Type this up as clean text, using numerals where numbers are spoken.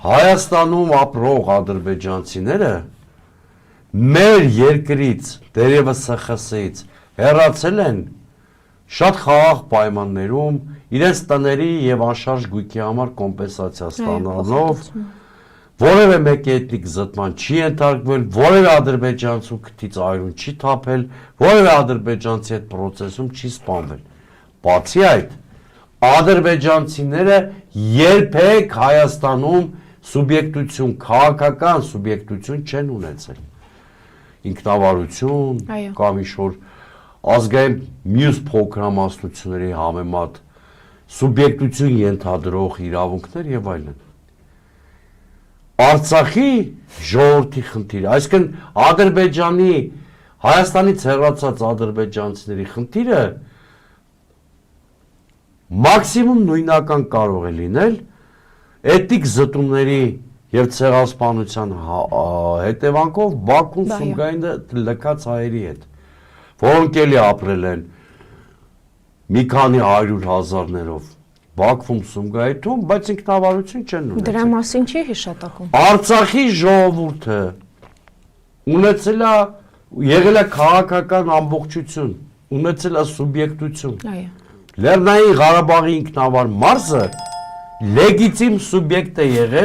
Հայաստանում ապրող ադրբեջանցիները մեր երկրից, դերևս ՍԽՍ-ից հեռացել են շատ խաղաղ պայմաններում իրենց տների եւ անշարժ գույքի համար կոմպենսացիա ստանալով, որևէ մեկի էթնիկ զտման չի ենթարկվել, որևէ ադրբեջանցու քթից այրուն չի թափել, որևէ ադրբեջանցի հետ պրոցեսում չի սպանվել։ Բացի այդ, ադրբեջանցիները երբեք Հայաստանում սուբյեկտություն, քաղաքական սուբյեկտություն չեն ունեցել։ Ինքնավարություն կամ ինչ-որ ազգային մյուս փոքրամասնությունների համեմատ սուբյեկտություն ենթադրող իրավունքներ եւ այլն։ Արցախի ժողովրդի խնդիրը, այսինքն Ադրբեջանի, Հայաստանից հեռացած ադրբեջանցիների խնդիրը մաքսիմում նույնական կարող է լինել էթնիկ զտումների եւ ցեղասպանության հետևանքով Բաքուն Սումգայինը լքած հայերի հետ, որոնք էլի ապրել են մի քանի 100,000-ներով Բաքվում Սումգայիթում, բայց ինքնավարություն չեն ունեցել։ Դրա մասին չի հիշատակում։ Արցախի ժողովուրդը ունեցել է, եղել է քաղաքական ամբողջություն, ունեցել է սուբյեկտություն։ Լեռնային Ղարաբաղի ինքնավար մարզը լեգիտիմ սուբյեկտ է եղել